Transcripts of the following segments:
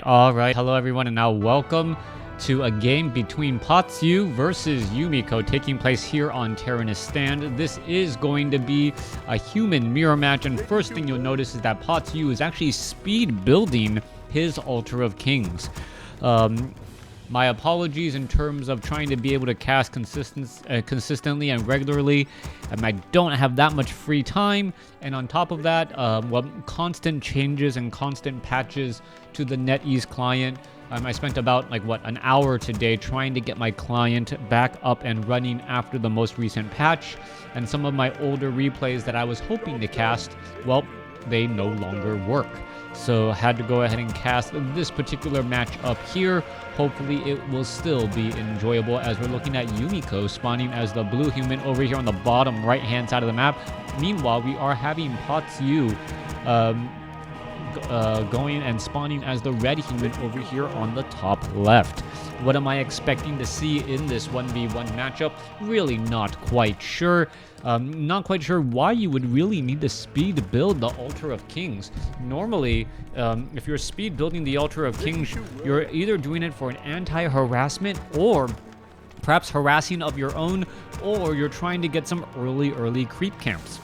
Alright, hello everyone, and now welcome to a game between Potsu versus Yumiko taking place here on Terranus Stand. This is going to be a human mirror match, and first thing you'll notice is that Potsu is actually speed building his Altar of Kings. My apologies in terms of trying to be able to cast consistently and regularly. I don't have that much free time, and on top of that, constant changes and constant patches to the NetEase client. I spent about an hour today trying to get my client back up and running after the most recent patch, and some of my older replays that I was hoping to cast, well, they no longer work. So I had to go ahead and cast this particular match up here. Hopefully it will still be enjoyable as we're looking at Yumiko spawning as the blue human over here on the bottom right hand side of the map. Meanwhile, we are having Potsu going and spawning as the red human over here on the top left. What am I expecting to see in this 1v1 matchup? Really not quite sure. Not quite sure why you would really need to speed build the Altar of Kings. Normally, if you're speed building the Altar of Kings, you're either doing it for an anti-harassment or perhaps harassing of your own, or you're trying to get some early creep camps.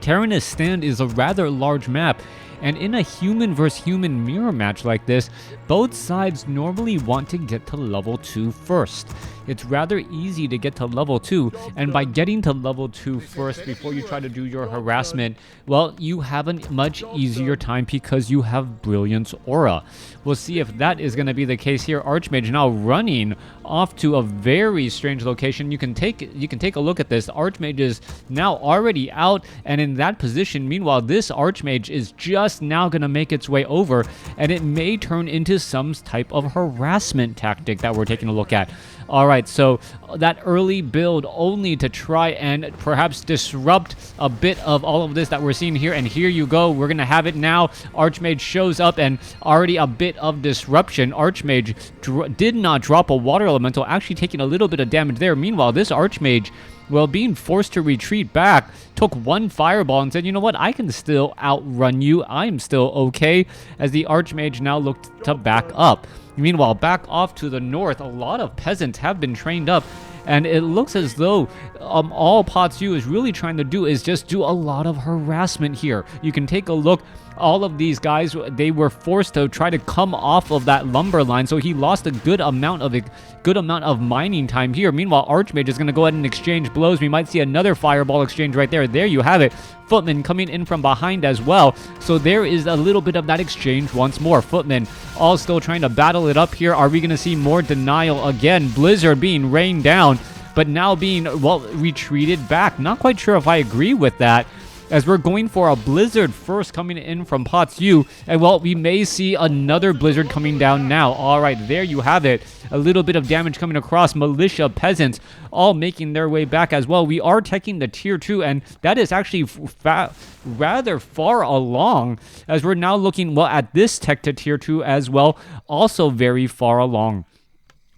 Terranus Stand is a rather large map, and in a human versus human mirror match like this, both sides normally want to get to level 2 first. It's rather easy to get to level 2, and by getting to level 2 first before you try to do your harassment, well, you have a much easier time because you have Brilliance Aura. We'll see if that is going to be the case here. Archmage now running off to a very strange location. You can take a look at this. Archmage is now already out and in that position. Meanwhile, this Archmage is just now going to make its way over, and it may turn into some type of harassment tactic that we're taking a look at. Alright, so that early build only to try and perhaps disrupt a bit of all of this that we're seeing here, and here you go, we're gonna have it now. Archmage shows up and already a bit of disruption. Archmage did not drop a water elemental, actually taking a little bit of damage there. Meanwhile, this Archmage, well, being forced to retreat back, took one fireball and said, you know what, I can still outrun you, I'm still okay, as the Archmage now looked to back up. Meanwhile, back off to the north, a lot of peasants have been trained up, and it looks as though all Potsu is really trying to do is just do a lot of harassment here. You can take a look. All of these guys, they were forced to try to come off of that lumber line, so he lost a good amount of mining time here. Meanwhile, Archmage is going to go ahead and exchange blows. We might see another fireball exchange right there. There you have it. Footman coming in from behind as well. So there is a little bit of that exchange once more. Footman all still trying to battle it up here. Are we going to see more denial again? Blizzard being rained down, but now being, well, retreated back. Not quite sure if I agree with that, as we're going for a blizzard first coming in from Potsu, and well, we may see another blizzard coming down now. Alright, there you have it. A little bit of damage coming across. Militia peasants all making their way back as well. We are taking the tier 2, and that is actually rather far along, as we're now looking, well, at this tech to tier 2 as well, also very far along.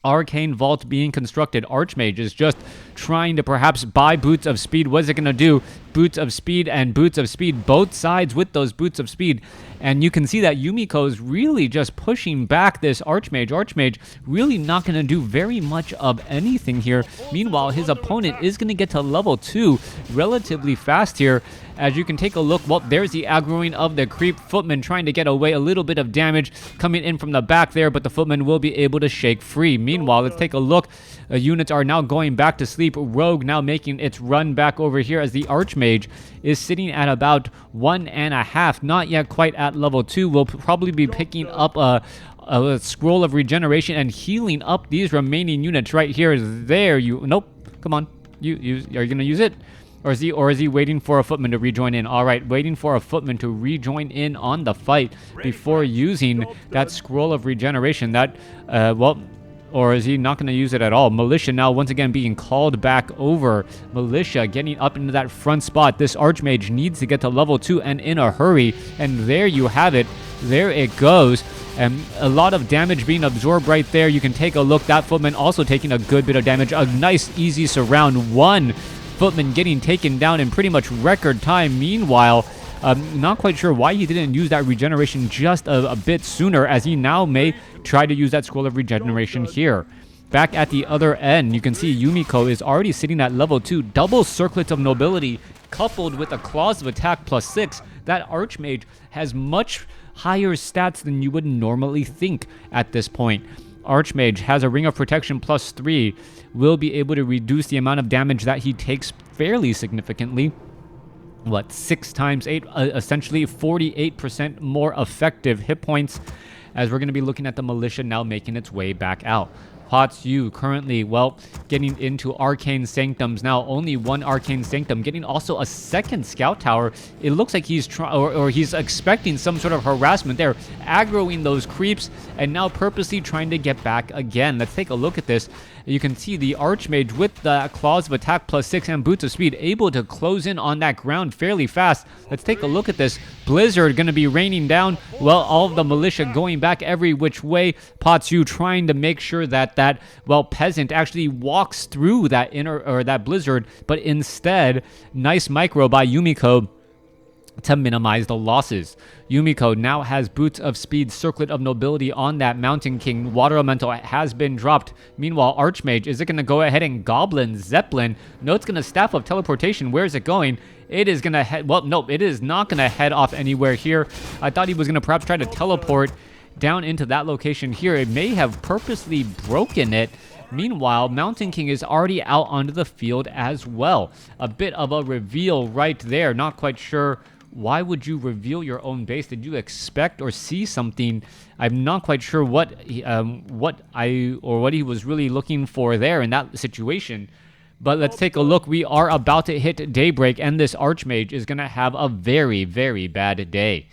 Arcane Vault being constructed. Archmage is just trying to perhaps buy Boots of Speed. What is it going to do? Boots of Speed and Boots of Speed, both sides with those Boots of Speed. And you can see that Yumiko is really just pushing back this Archmage. Archmage really not going to do very much of anything here. Meanwhile, his opponent is going to get to level 2 relatively fast here. As you can take a look, well, there's the aggroing of the creep. Footman trying to get away, a little bit of damage coming in from the back there, but the Footman will be able to shake free. Meanwhile, let's take a look. Units are now going back to sleep. Rogue now making its run back over here as the Archmage is sitting at about 1.5, not yet quite at level 2. We'll probably be picking up a scroll of regeneration and healing up these remaining units right here. There you, nope, come on, are you gonna use it? Or is he waiting for a Footman to rejoin in? Alright, waiting for a Footman to rejoin in on the fight before using that scroll of regeneration. That, well, or is he not going to use it at all? Militia now once again being called back over. Militia getting up into that front spot. This Archmage needs to get to level 2 and in a hurry. And there you have it. There it goes. And a lot of damage being absorbed right there. You can take a look. That Footman also taking a good bit of damage. A nice easy surround. One Footman getting taken down in pretty much record time. Meanwhile, Not quite sure why he didn't use that regeneration just a bit sooner, as he now may try to use that scroll of regeneration here. Back at the other end, you can see Yumiko is already sitting at level 2. Double Circlet of Nobility coupled with a Claws of Attack +6. That Archmage has much higher stats than you would normally think at this point. Archmage has a Ring of Protection +3, will be able to reduce the amount of damage that he takes fairly significantly. What, 6 times 8, essentially 48% more effective hit points, as we're going to be looking at the Militia now making its way back out. Potsu currently, well, getting into Arcane Sanctums now. Only one Arcane Sanctum, getting also a second Scout Tower. It looks like he's he's expecting some sort of harassment there, aggroing those creeps, and now purposely trying to get back again. Let's take a look at this. You can see the Archmage with the Claws of Attack +6 and Boots of Speed able to close in on that ground fairly fast. Let's take a look at this. Blizzard going to be raining down. Well, all of the Militia going back every which way. Potsu trying to make sure that Peasant actually walks through that that Blizzard, but instead, nice micro by Yumiko to minimize the losses. Yumiko now has Boots of Speed, Circlet of Nobility on that Mountain King. Water Elemental has been dropped. Meanwhile, Archmage, is it going to go ahead and Goblin Zeppelin? No, it's going to Staff of Teleportation. Where is it going? It is going to head... Well, no, it is not going to head off anywhere here. I thought he was going to perhaps try to teleport down into that location here. It may have purposely broken it. Meanwhile, Mountain King is already out onto the field as well. A bit of a reveal right there. Not quite sure. Why would you reveal your own base? Did you expect or see something? I'm not quite sure what he was really looking for there in that situation. But let's take a look. We are about to hit daybreak, and this Archmage is going to have a very, very bad day.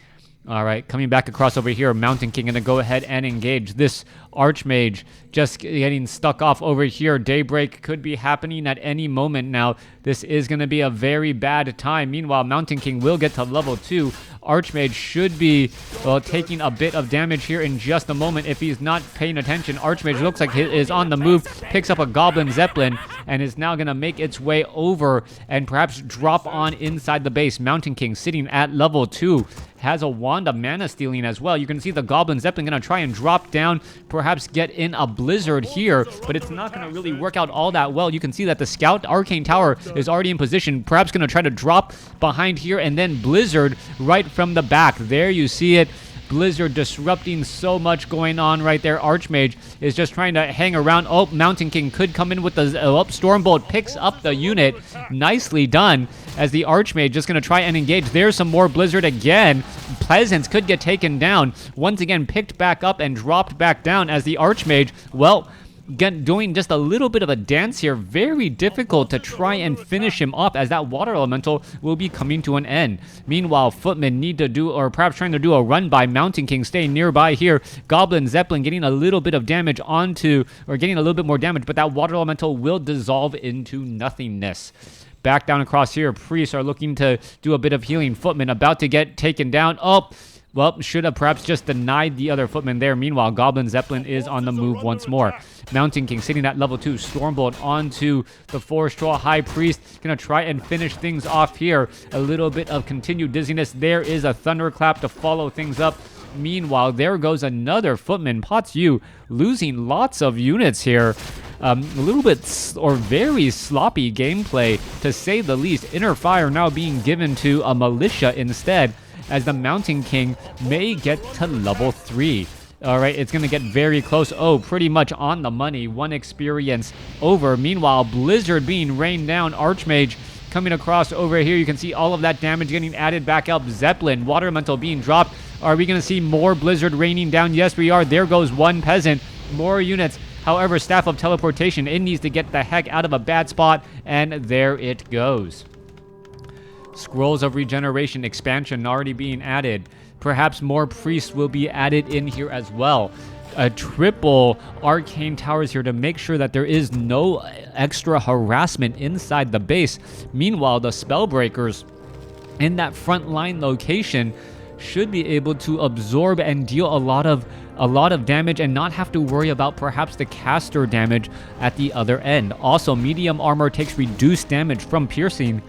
All right, coming back across over here, Mountain King going to go ahead and engage this Archmage, just getting stuck off over here. Daybreak could be happening at any moment now. This is going to be a very bad time. Meanwhile, Mountain King will get to level 2. Archmage should be, well, taking a bit of damage here in just a moment if he's not paying attention. Archmage looks like he is on the move, picks up a Goblin Zeppelin, and is now going to make its way over and perhaps drop on inside the base. Mountain King sitting at level 2. Has a Wand of Mana Stealing as well. You can see the Goblin Zeppelin going to try and drop down, perhaps get in a Blizzard here, but it's not going to really work out all that well. You can see that the Scout Arcane Tower is already in position, perhaps going to try to drop behind here, and then Blizzard right from the back. There you see it. Blizzard disrupting so much going on right there. Archmage is just trying to hang around. Oh, Mountain King could come in with the Stormbolt, picks up the unit. Nicely done, as the Archmage just going to try and engage. There's some more Blizzard again. Pleasance could get taken down. Once again, picked back up and dropped back down as the Archmage, well, doing just a little bit of a dance here. Very difficult to try and finish him off, as that Water Elemental will be coming to an end. Meanwhile, Footmen need to do, or perhaps trying to do a run by. Mountain King staying nearby here. Goblin Zeppelin getting a little bit of damage onto, or getting a little bit more damage, but that Water Elemental will dissolve into nothingness. Back down across here, Priests are looking to do a bit of healing. Footmen about to get taken down. Oh, well, should have perhaps just denied the other Footman there. Meanwhile, Goblin Zeppelin is on the move once more. Mountain King sitting at level 2. Stormbolt onto the Forest Troll High Priest. Gonna try and finish things off here. A little bit of continued dizziness. There is a Thunderclap to follow things up. Meanwhile, there goes another Footman. Potsu losing lots of units here. A little bit or very sloppy gameplay, to say the least. Inner Fire now being given to a Militia instead, as the Mountain King may get to level 3. All right, it's going to get very close. Oh, pretty much on the money. 1 experience over. Meanwhile, Blizzard being rained down. Archmage coming across over here. You can see all of that damage getting added back up. Zeppelin, Water Elemental being dropped. Are we going to see more Blizzard raining down? Yes, we are. There goes one Peasant. More units. However, Staff of Teleportation, it needs to get the heck out of a bad spot, and there it goes. Scrolls of Regeneration expansion already being added. Perhaps more Priests will be added in here as well. A triple Arcane Towers here to make sure that there is no extra harassment inside the base. Meanwhile, the Spellbreakers in that front line location should be able to absorb and deal a lot of damage and not have to worry about perhaps the caster damage at the other end. Also, medium armor takes reduced damage from piercing.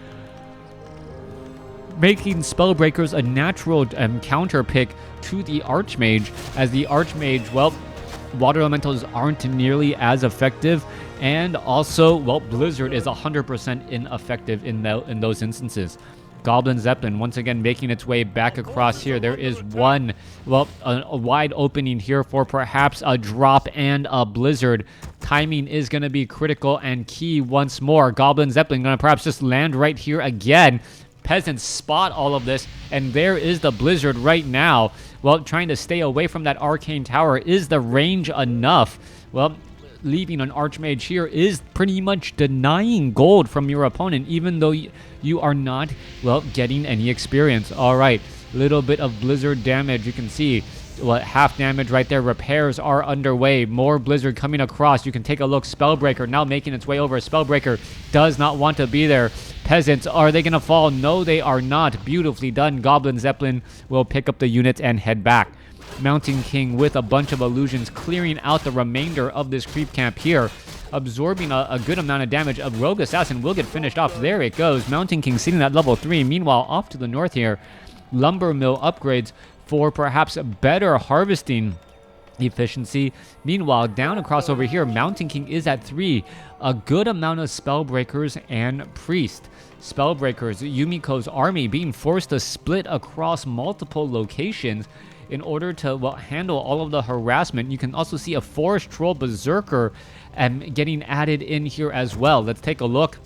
making Spellbreakers a natural counter pick to the Archmage, as the Archmage, well, Water Elementals aren't nearly as effective, and also, well, Blizzard is 100% ineffective in those instances. Goblin Zeppelin once again making its way back across here. There is one, well, a wide opening here for perhaps a drop and a Blizzard. Timing is going to be critical and key once more. Goblin Zeppelin going to perhaps just land right here again. Peasants spot all of this, and there is the Blizzard right now. Well, trying to stay away from that Arcane Tower. Is the range enough? Well, leaving an Archmage here is pretty much denying gold from your opponent, even though you are not, well, getting any experience. All right, little bit of Blizzard damage. You can see, well, half damage right there. Repairs are underway. More Blizzard coming across. You can take a look. Spellbreaker now making its way over. Spellbreaker does not want to be there. Peasants, are they going to fall? No, they are not. Beautifully done. Goblin Zeppelin will pick up the units and head back. Mountain King with a bunch of illusions, clearing out the remainder of this creep camp here, absorbing a good amount of damage. A Rogue Assassin will get finished off. There it goes. Mountain King sitting at level 3. Meanwhile, off to the north here, Lumber Mill upgrades for perhaps better harvesting efficiency. Meanwhile, down across over here, Mountain King is at 3. A good amount of Spellbreakers and Priest. Spellbreakers, Yumiko's army being forced to split across multiple locations in order to, well, handle all of the harassment. You can also see a Forest Troll Berserker getting added in here as well. Let's take a look.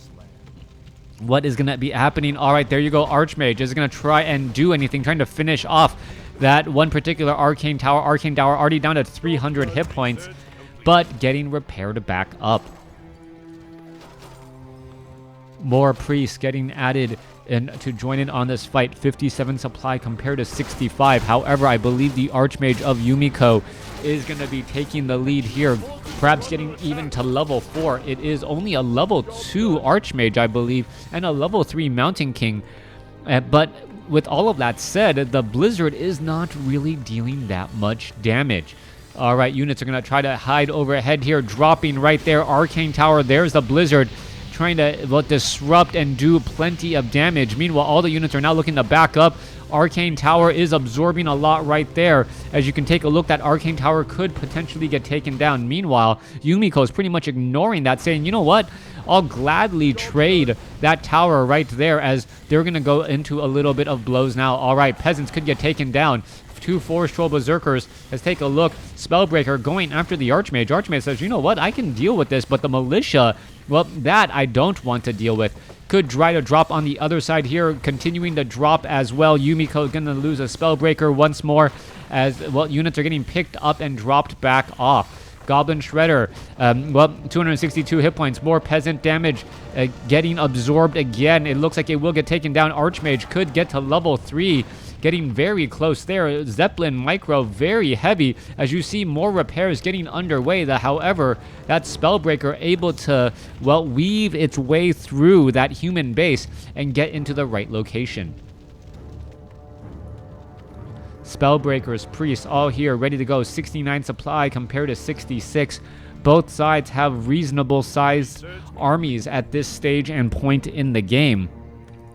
What is going to be happening? All right, there you go. Archmage is going to try and do anything, trying to finish off that one particular Arcane Tower. Arcane Tower already down to 300 hit points, but getting repaired back up. More priests getting added and to join in on this fight. 57 supply compared to 65. However, I believe the Archmage of Yumiko is going to be taking the lead here, perhaps getting even to level 4. It is only a level 2 Archmage, I believe, and a level 3 Mountain King. But with all of that said, the Blizzard is not really dealing that much damage. All right, units are going to try to hide overhead here, dropping right there. Arcane Tower, there's the Blizzard, trying to, well, disrupt and do plenty of damage. Meanwhile, all the units are now looking to back up. Arcane Tower is absorbing a lot right there. As you can take a look, that Arcane Tower could potentially get taken down. Meanwhile, Yumiko is pretty much ignoring that, saying, you know what? I'll gladly trade that tower right there, as they're going to go into a little bit of blows now. All right, peasants could get taken down. 2 Forest Troll Berserkers. Let's take a look. Spellbreaker going after the Archmage. Archmage says, you know what? I can deal with this, but the Militia, well, that I don't want to deal with. Could try to drop on the other side here, continuing to drop as well. Yumiko going to lose a Spellbreaker once more, as, well, units are getting picked up and dropped back off. Goblin Shredder, well, 262 hit points. More peasant damage getting absorbed again. It looks like it will get taken down. Archmage could get to level 3. Getting very close there. Zeppelin Micro very heavy, as you see more repairs getting underway. However, that Spellbreaker able to, well, weave its way through that human base and get into the right location. Spellbreakers, priests, all here ready to go. 69 supply compared to 66. Both sides have reasonable sized armies at this stage and point in the game.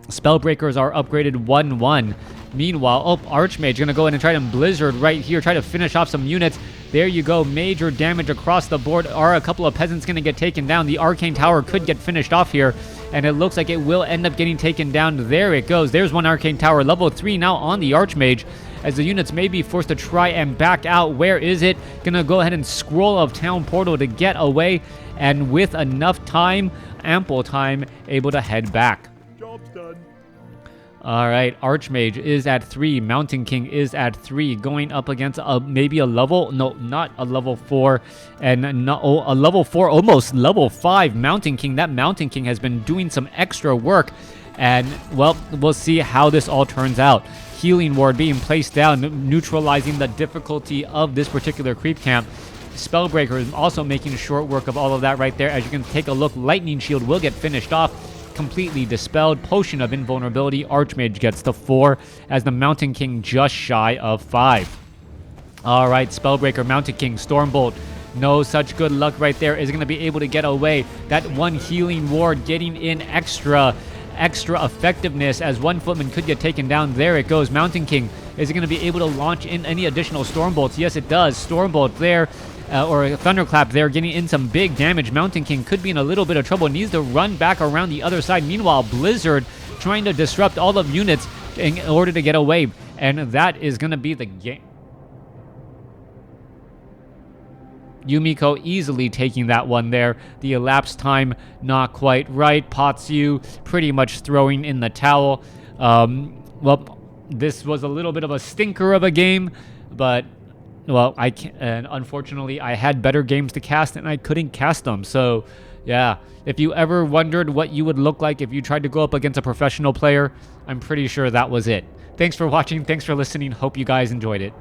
Spellbreakers are upgraded 1-1. Meanwhile, oh, Archmage going to go in and try to Blizzard right here, try to finish off some units. There you go, major damage across the board. Are a couple of peasants going to get taken down? The Arcane Tower could get finished off here, and it looks like it will end up getting taken down. There it goes. There's one Arcane Tower, level 3 now on the Archmage, as the units may be forced to try and back out. Where is it? Going to go ahead and scroll of Town Portal to get away, and with enough time, ample time, able to head back. Job's done. All right, Archmage is at 3. Mountain King is at 3. Going up against maybe a level, no, not a level 4, and no, a level 4, almost level 5 Mountain King. That Mountain King has been doing some extra work, and, well, we'll see how this all turns out. Healing Ward being placed down, neutralizing the difficulty of this particular creep camp. Spellbreaker is also making short work of all of that right there. As you can take a look, Lightning Shield will get finished off. Completely dispelled. Potion of Invulnerability. Archmage gets to 4, as the Mountain King just shy of 5. All right, Spellbreaker, Mountain King, Stormbolt. No such good luck right there. Is going to be able to get away. That one Healing Ward getting in extra, extra effectiveness, as one footman could get taken down. There it goes. Mountain King, is it going to be able to launch in any additional Storm Bolts? Yes, it does. Storm Bolt there, or a Thunderclap there, getting in some big damage. Mountain King could be in a little bit of trouble, needs to run back around the other side. Meanwhile, Blizzard trying to disrupt all of units in order to get away, and that is going to be the game. Yumiko easily taking that one there. The elapsed time not quite right. Potsu pretty much throwing in the towel. Well, this was a little bit of a stinker of a game, but well, and unfortunately I had better games to cast and I couldn't cast them. So yeah, if you ever wondered what you would look like if you tried to go up against a professional player, I'm pretty sure that was it. Thanks for watching. Thanks for listening. Hope you guys enjoyed it.